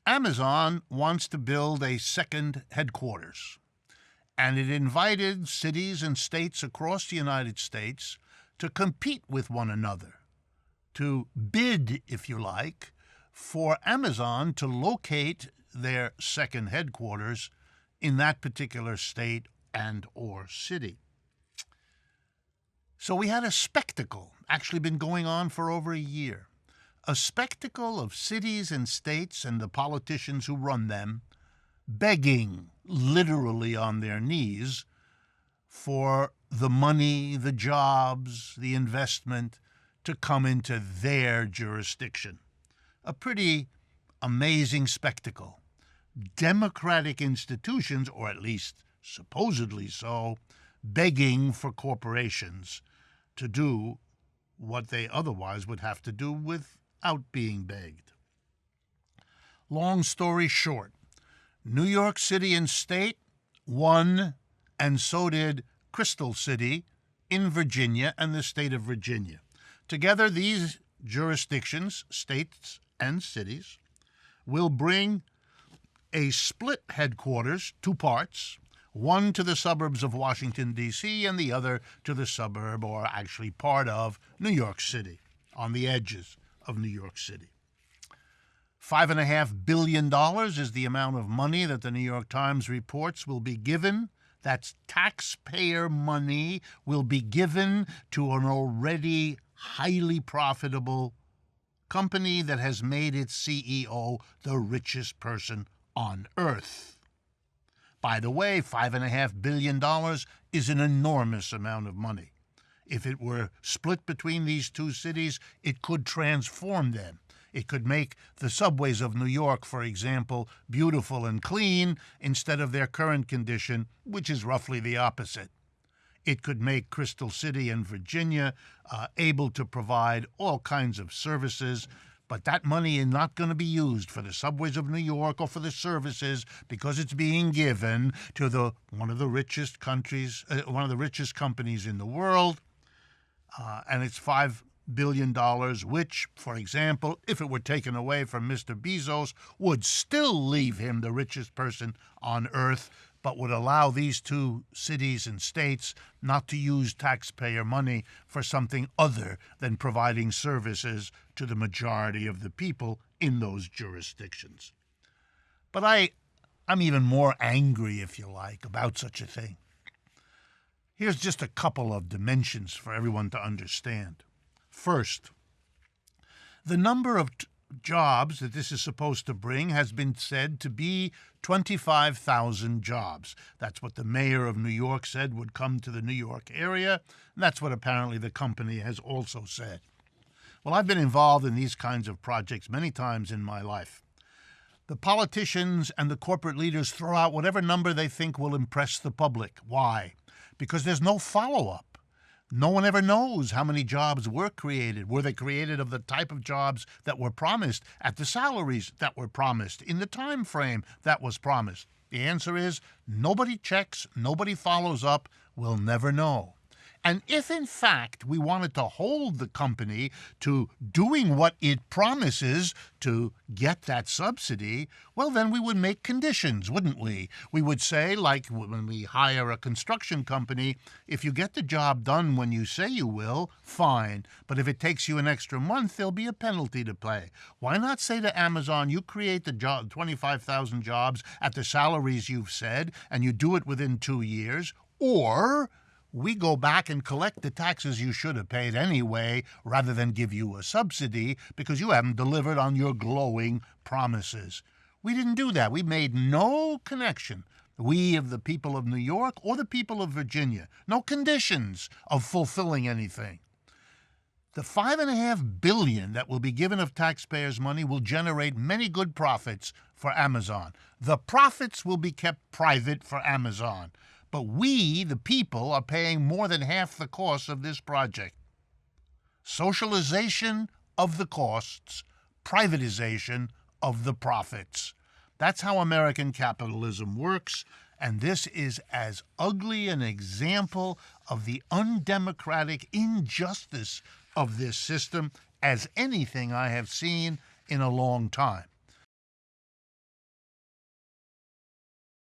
Amazon wants to build a second headquarters, and it invited cities and states across the United States to compete with one another, to bid, if you like, for Amazon to locate their second headquarters in that particular state and or city. So we had a spectacle, actually been going on for over a year, a spectacle of cities and states and the politicians who run them begging, literally on their knees, for the money, the jobs, the investment to come into their jurisdiction. A pretty amazing spectacle. Democratic institutions, or at least supposedly so, begging for corporations to do what they otherwise would have to do without being begged. Long story short, New York City and State won, and so did Crystal City in Virginia and the state of Virginia. Together, these jurisdictions, states and cities, will bring a split headquarters, two parts, one to the suburbs of Washington, D.C., and the other to the suburb, or actually part of, New York City, on the edges of New York City. $5.5 billion is the amount of money that the New York Times reports will be given. That's taxpayer money will be given to an already highly profitable company that has made its CEO the richest person on earth. By the way, $5.5 billion is an enormous amount of money. If it were split between these two cities, it could transform them. It could make the subways of New York, for example, beautiful and clean instead of their current condition, which is roughly the opposite. It could make Crystal City and Virginia able to provide all kinds of services, but that money is not going to be used for the subways of New York or for the services because it's being given to one of the richest companies in the world, and it's $5 billion, which, for example, if it were taken away from Mr. Bezos, would still leave him the richest person on earth, but would allow these two cities and states not to use taxpayer money for something other than providing services to the majority of the people in those jurisdictions. But I'm even more angry, if you like, about such a thing. Here's just a couple of dimensions for everyone to understand. First, the number of jobs that this is supposed to bring has been said to be 25,000 jobs. That's what the mayor of New York said would come to the New York area, and that's what apparently the company has also said. Well, I've been involved in these kinds of projects many times in my life. The politicians and the corporate leaders throw out whatever number they think will impress the public. Why? Because there's no follow-up. No one ever knows how many jobs were created. Were they created of the type of jobs that were promised, at the salaries that were promised, in the time frame that was promised? The answer is nobody checks, nobody follows up, we'll never know. And if, in fact, we wanted to hold the company to doing what it promises to get that subsidy, well, then we would make conditions, wouldn't we? We would say, like when we hire a construction company, if you get the job done when you say you will, fine. But if it takes you an extra month, there'll be a penalty to pay. Why not say to Amazon, you create the job, 25,000 jobs at the salaries you've said, and you do it within 2 years, or we go back and collect the taxes you should have paid anyway, rather than give you a subsidy because you haven't delivered on your glowing promises. We didn't do that. We made no connection, we of the people of New York or the people of Virginia, no conditions of fulfilling anything. The $5.5 billion that will be given of taxpayers' money will generate many good profits for Amazon. The profits will be kept private for Amazon. But we, the people, are paying more than half the cost of this project. Socialization of the costs, privatization of the profits. That's how American capitalism works, and this is as ugly an example of the undemocratic injustice of this system as anything I have seen in a long time.